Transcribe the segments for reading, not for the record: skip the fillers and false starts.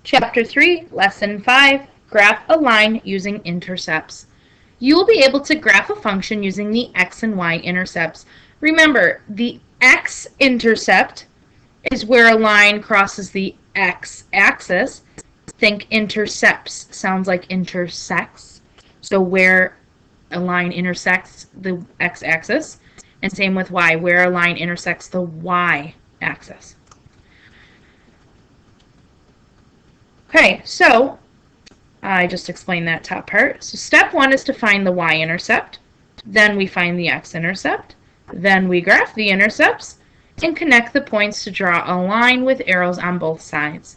Chapter 3, Lesson 5, Graph a line using intercepts. You will be able to graph a function using the x and y intercepts. Remember, the x-intercept is where a line crosses the x-axis. Think intercepts. Sounds like intersects. So where a line intersects the x-axis. And same with y, where a line intersects the y-axis. Okay, so I just explained that top part. So step 1 is to find the y-intercept. Then we find the x-intercept. Then we graph the intercepts and connect the points to draw a line with arrows on both sides.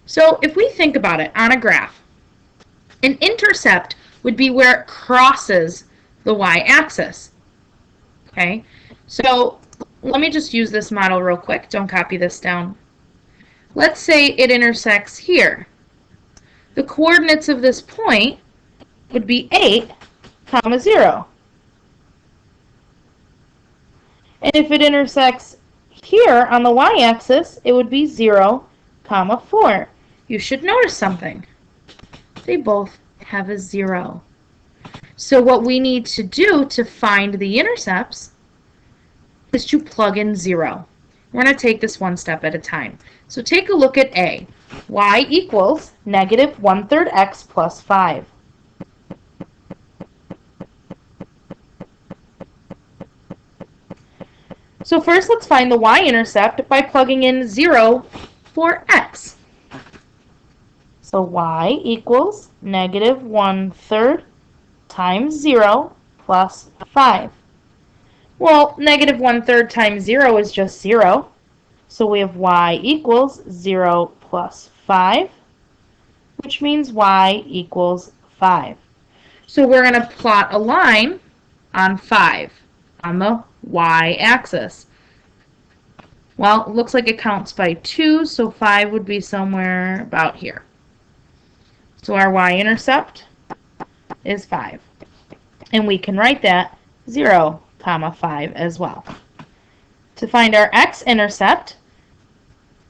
So if we think about it on a graph, an intercept would be where it crosses the y-axis. Okay, so let me just use this model real quick. Don't copy this down. Let's say it intersects here. The coordinates of this point would be 8, 0. And if it intersects here on the y-axis, it would be 0, 4. You should notice something. They both have a 0. So what we need to do to find the intercepts is to plug in 0. We're going to take this one step at a time. So take a look at A. Y equals negative 1/3 x plus 5. So first let's find the y-intercept by plugging in 0 for x. So y equals negative 1/3 times 0 plus 5. Well, negative 1/3 times 0 is just 0. So we have y equals 0 plus 5, which means y equals 5. So we're going to plot a line on 5 on the y-axis. Well, it looks like it counts by 2, so 5 would be somewhere about here. So our y-intercept is 5. And we can write that 0, 5 as well. To find our x-intercept,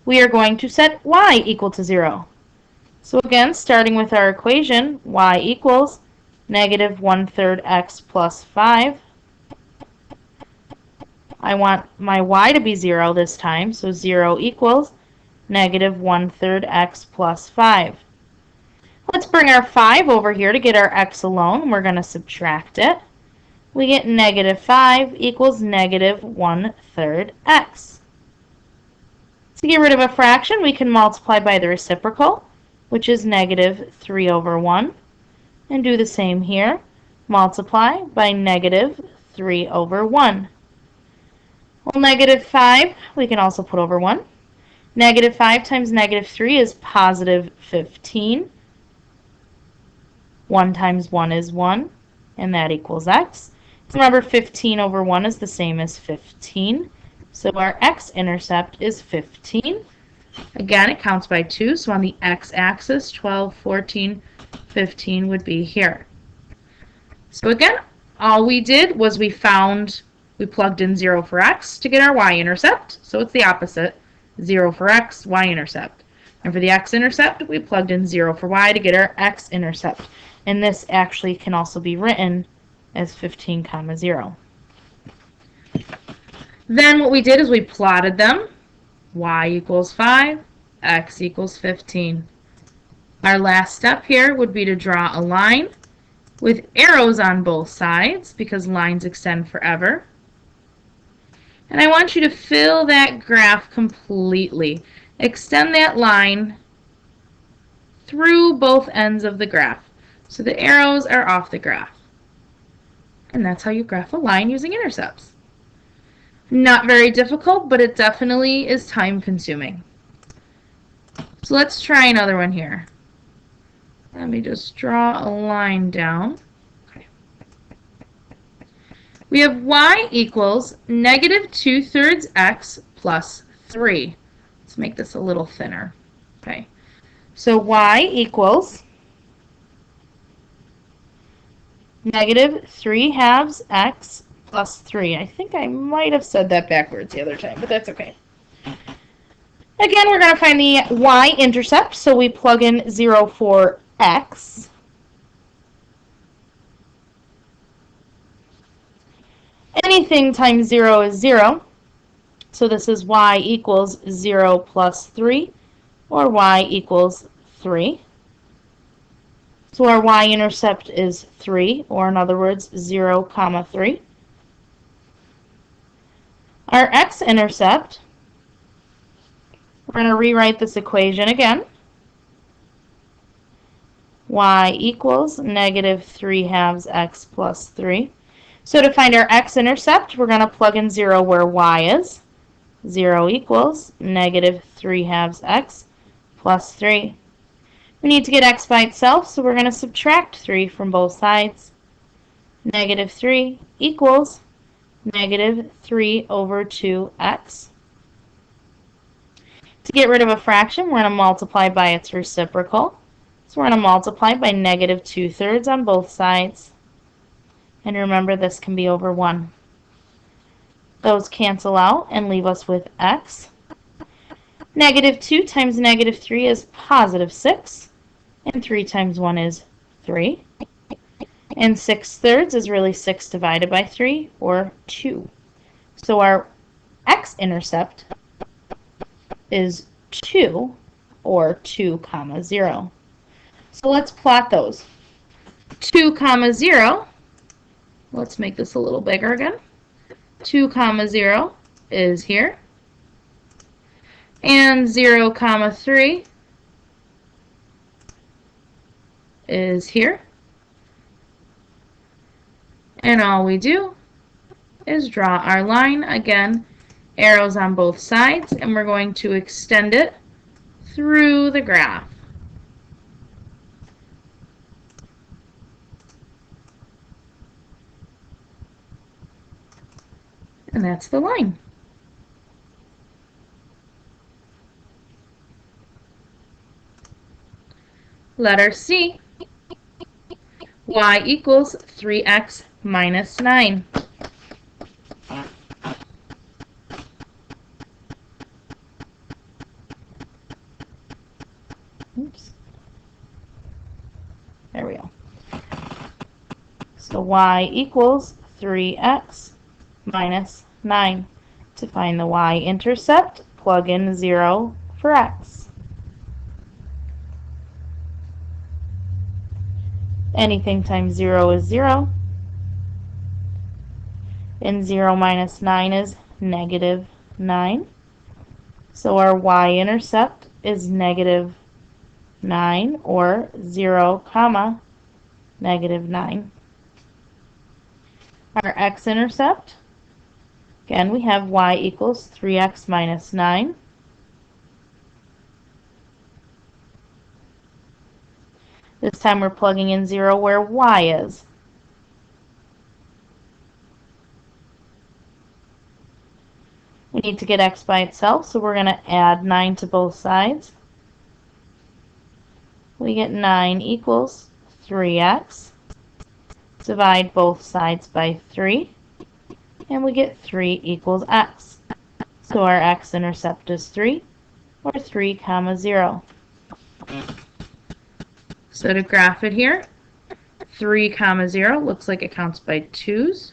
we are going to set y equal to 0. So again, starting with our equation, y equals negative 1/3 x plus 5. I want my y to be 0 this time, so 0 equals negative 1/3 x plus 5. Let's bring our 5 over here to get our x alone. We're going to subtract it. We get negative 5 equals negative 1/3 x. To get rid of a fraction, we can multiply by the reciprocal, which is negative 3/1. And do the same here. Multiply by negative 3/1. Well, negative 5, we can also put over 1. Negative 5 times negative 3 is positive 15. 1 times 1 is 1, and that equals x. Remember, 15/1 is the same as 15. So our x-intercept is 15. Again, it counts by 2, so on the x-axis, 12, 14, 15 would be here. So again, all we did was we plugged in 0 for x to get our y-intercept. So it's the opposite, 0 for x, y-intercept. And for the x-intercept, we plugged in 0 for y to get our x-intercept. And this actually can also be written as 15, 0. Then what we did is we plotted them. Y equals 5, x equals 15. Our last step here would be to draw a line with arrows on both sides because lines extend forever. And I want you to fill that graph completely. Extend that line through both ends of the graph. So the arrows are off the graph. And that's how you graph a line using intercepts. Not very difficult, but it definitely is time consuming. So let's try another one here. Let me just draw a line down. Okay. We have y equals negative 2/3 x plus 3. Let's make this a little thinner. Okay. So y equals negative 3/2 x plus 3. I think I might have said that backwards the other time, but that's okay. Again, we're going to find the y-intercept, so we plug in 0 for x. Anything times 0 is 0, so this is y equals 0 plus 3, or y equals 3. So our y-intercept is 3, or in other words, 0, comma 3. Our x-intercept, we're going to rewrite this equation again. Y equals negative 3 halves x plus 3. So to find our x-intercept, we're going to plug in 0 where y is. 0 equals negative 3 halves x plus 3. We need to get x by itself, so we're going to subtract 3 from both sides. Negative 3 equals negative 3 over 2x. To get rid of a fraction, we're going to multiply by its reciprocal. So we're going to multiply by negative 2/3 on both sides. And remember, this can be over 1. Those cancel out and leave us with x. Negative 2 times negative 3 is positive 6. And 3 times 1 is 3. And 6/3 is really 6 divided by 3, or 2. So our x-intercept is 2, or 2 comma 0. So let's plot those. 2 comma 0, let's make this a little bigger again. 2 comma 0 is here. And 0 comma 3 is here. And all we do is draw our line. Again, arrows on both sides, and we're going to extend it through the graph. And that's the line. Letter C. Y equals 3x minus 9. Oops. There we go. So y equals 3x minus 9. To find the y-intercept, plug in 0 for x. Anything times 0 is 0. And 0 minus 9 is negative 9. So our y-intercept is negative 9, or 0 comma negative 9. Our x-intercept, again, we have y equals 3x minus 9. This time we're plugging in 0 where y is. We need to get x by itself, so we're going to add 9 to both sides. We get 9 equals 3x. Divide both sides by 3, and we get 3 equals x. So our x-intercept is 3, or 3 comma 0. So to graph it here, 3 comma 0 looks like it counts by 2's.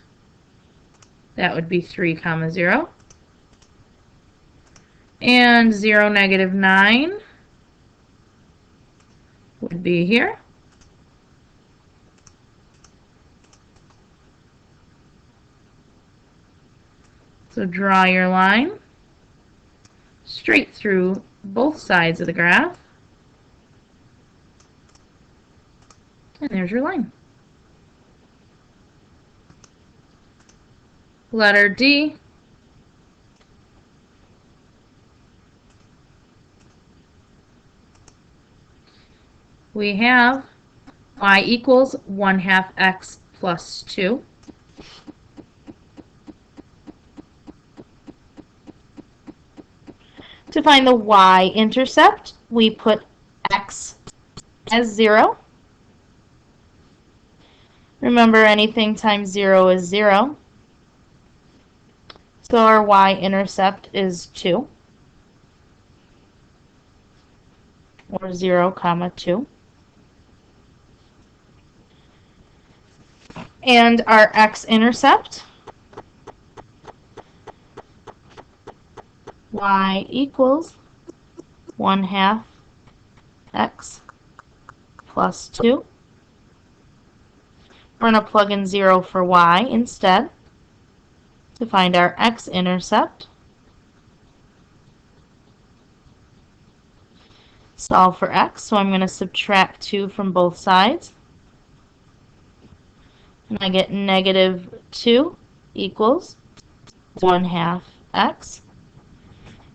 That would be 3 comma 0. And 0 negative 9 would be here. So draw your line straight through both sides of the graph. And there's your line. Letter D. We have y equals 1/2 x plus 2. To find the y-intercept, we put x as 0. Remember, anything times 0 is 0. So our y-intercept is 2. or 0, comma 2. And our x-intercept, y equals 1/2 x plus 2. We're going to plug in 0 for y instead to find our x-intercept. Solve for x, so I'm going to subtract 2 from both sides. And I get negative 2 equals 1/2 x.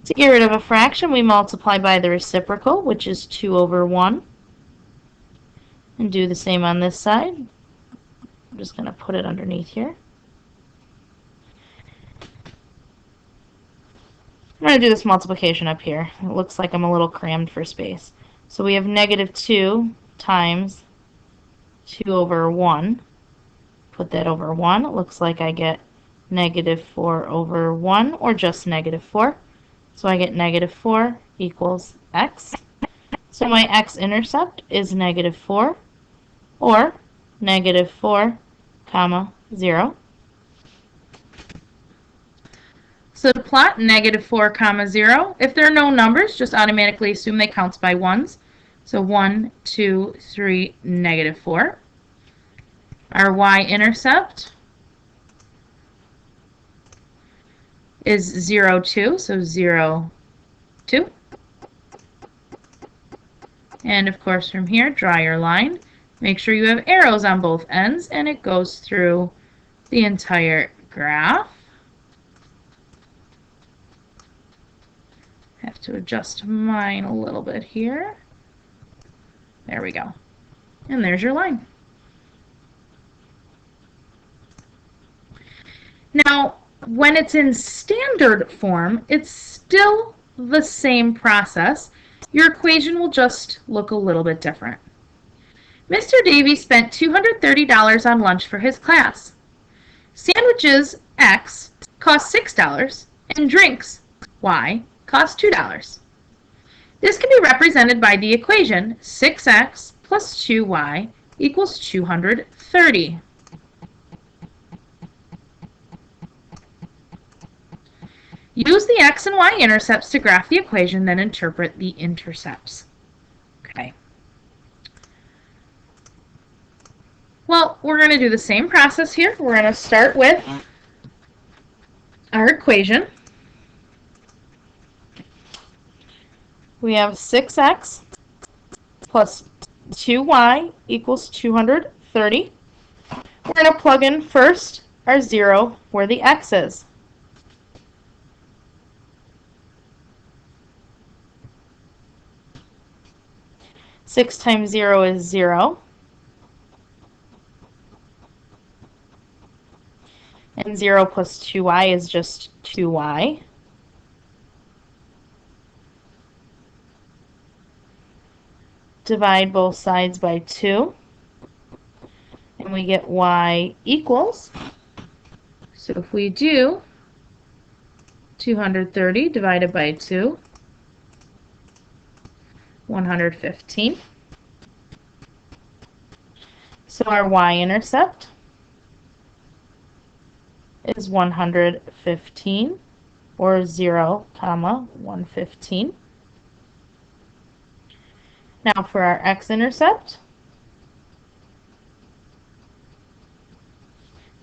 To get rid of a fraction, we multiply by the reciprocal, which is 2 over 1. And do the same on this side. I'm just going to put it underneath here. I'm going to do this multiplication up here. It looks like I'm a little crammed for space. So we have negative 2 times 2 over 1. Put that over 1. It looks like I get negative 4 over 1, or just negative 4. So I get negative 4 equals x. So my x-intercept is negative 4, or negative 4, comma 0. So to plot negative 4, comma 0, if there are no numbers, just automatically assume they count by ones. So 1, 2, 3, negative 4. Our y-intercept is 0, 2, so 0, 2. And of course from here, draw your line. Make sure you have arrows on both ends, and it goes through the entire graph. Have to adjust mine a little bit here. There we go. And there's your line. Now, when it's in standard form, it's still the same process. Your equation will just look a little bit different. Mr. Davy spent $230 on lunch for his class. Sandwiches, X, cost $6, and drinks, Y, cost $2. This can be represented by the equation 6x plus 2y equals 230. Use the x and y intercepts to graph the equation, then interpret the intercepts. Okay. Well, we're going to do the same process here. We're going to start with our equation. We have 6x plus 2y equals 230. We're going to plug in first our 0 where the x is. Six times 0 is 0. And 0 plus 2y is just 2y. Divide both sides by 2. And we get y equals. So if we do 230 divided by 2, 115. So our y-intercept is 115, or 0, comma 115. Now for our x-intercept,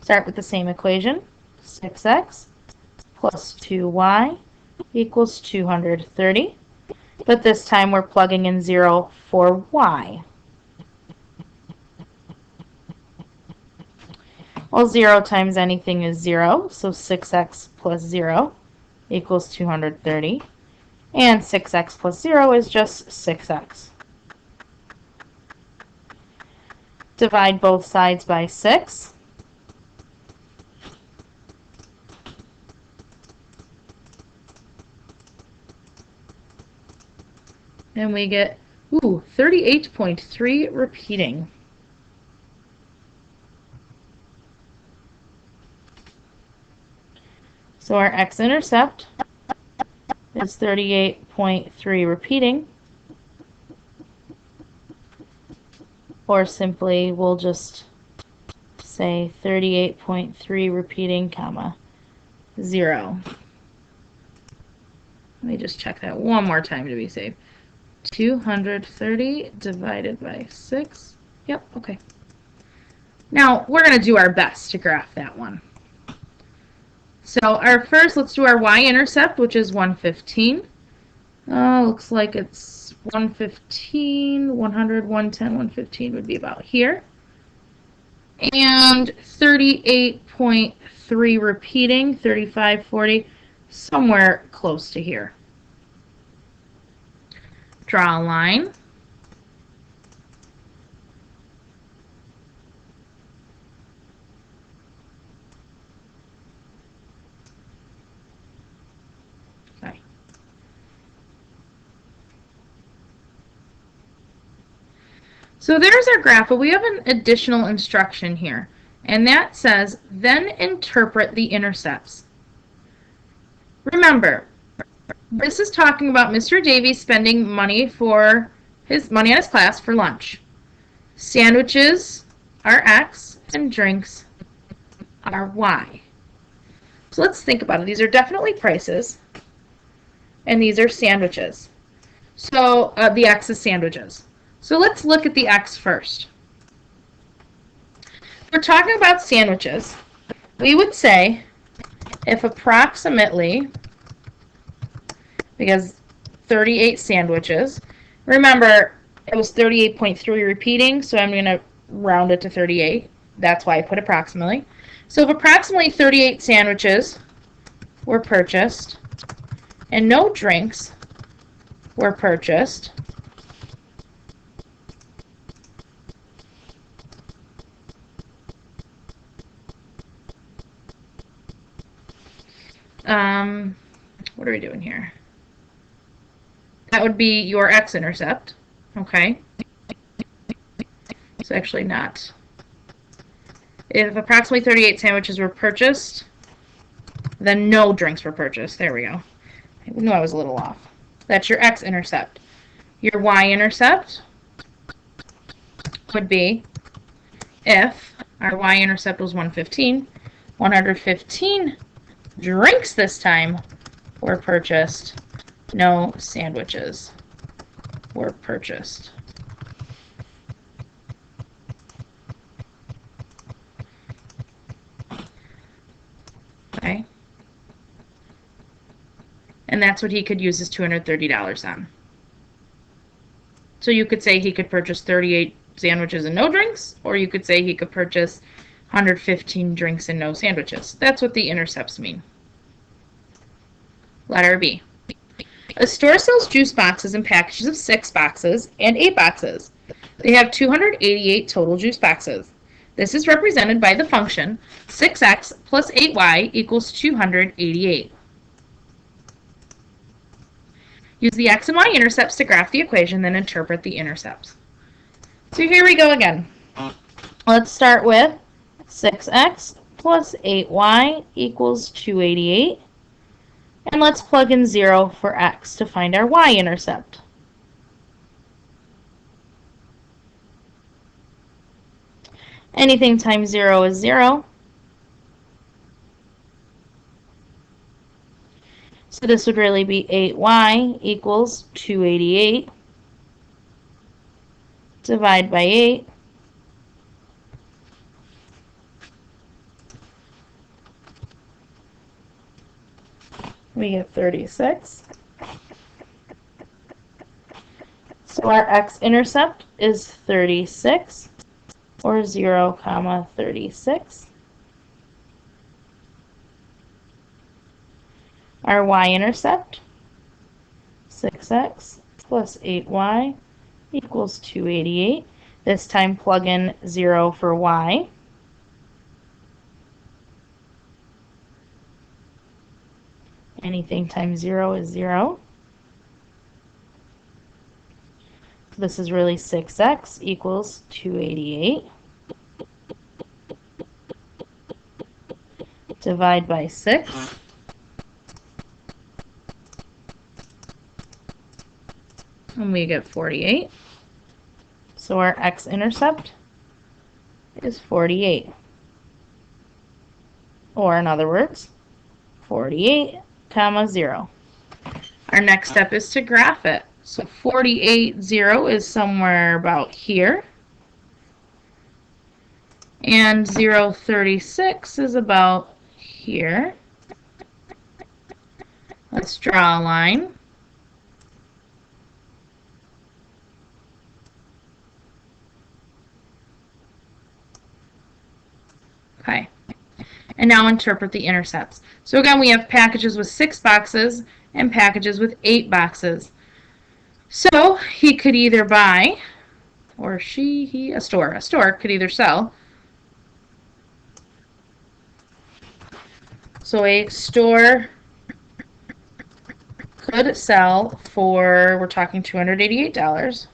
start with the same equation, 6x plus 2y equals 230. But this time we're plugging in 0 for y. Well, 0 times anything is 0, so 6x plus 0 equals 230. And 6x plus 0 is just 6x. Divide both sides by 6. And we get, 38.3 repeating. So our x-intercept is 38.3 repeating. Or simply, we'll just say 38.3 repeating, comma, 0. Let me just check that one more time to be safe. 230 divided by 6. Yep, okay. Now, we're going to do our best to graph that one. So our first, let's do our y-intercept, which is 115. Looks like it's 115, 100, 110, 115 would be about here. And 38.3 repeating, 35, 40, somewhere close to here. Draw a line. Okay. So there's our graph, but we have an additional instruction here. And that says, then interpret the intercepts. Remember, this is talking about Mr. Davies spending money on his class for lunch. Sandwiches are X and drinks are Y. So let's think about it. These are definitely prices, and these are sandwiches. So the X is sandwiches. So let's look at the X first. If we're talking about sandwiches, we would say if approximately, because 38 sandwiches, remember it was 38.3 repeating, so I'm going to round it to 38. That's why I put approximately. So if approximately 38 sandwiches were purchased and no drinks were purchased, what are we doing here? That would be your x-intercept, okay? It's actually not. If approximately 38 sandwiches were purchased, then no drinks were purchased. There we go. I knew I was a little off. That's your x-intercept. Your y-intercept would be if our y-intercept was 115, 115 drinks this time were purchased, no sandwiches were purchased. Okay. And that's what he could use his $230 on. So you could say he could purchase 38 sandwiches and no drinks, or you could say he could purchase 115 drinks and no sandwiches. That's what the intercepts mean. Letter B. A store sells juice boxes in packages of 6 boxes and 8 boxes. They have 288 total juice boxes. This is represented by the function 6x plus 8y equals 288. Use the x and y intercepts to graph the equation, then interpret the intercepts. So here we go again. Let's start with 6x plus 8y equals 288. And let's plug in 0 for x to find our y-intercept. Anything times 0 is 0. So this would really be 8y equals 288. Divide by 8. We get 36. So our x-intercept is 36, or 0, 36. Our y-intercept, 6x plus 8y equals 288. This time plug in 0 for y. Anything times 0 is 0. This is really 6x equals 288. Divide by 6. And we get 48. So our x-intercept is 48. Or in other words, 48, comma 0. Our next step is to graph it. So 48, 0 is somewhere about here. And 0, 36 is about here. Let's draw a line. Okay. And now interpret the intercepts. So again, we have packages with 6 boxes and packages with 8 boxes. So he could either buy, or a store could either sell. So a store could sell for, we're talking $288.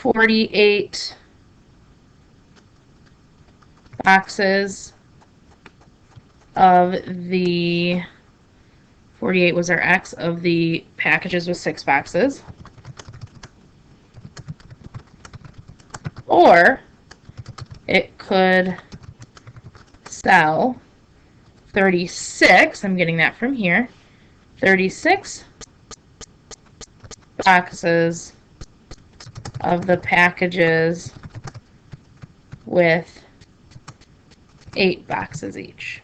$48 boxes of the 48 was our X of the packages with 6 boxes. Or it could sell 36, I'm getting that from here, 36 boxes of the packages with 8 boxes each.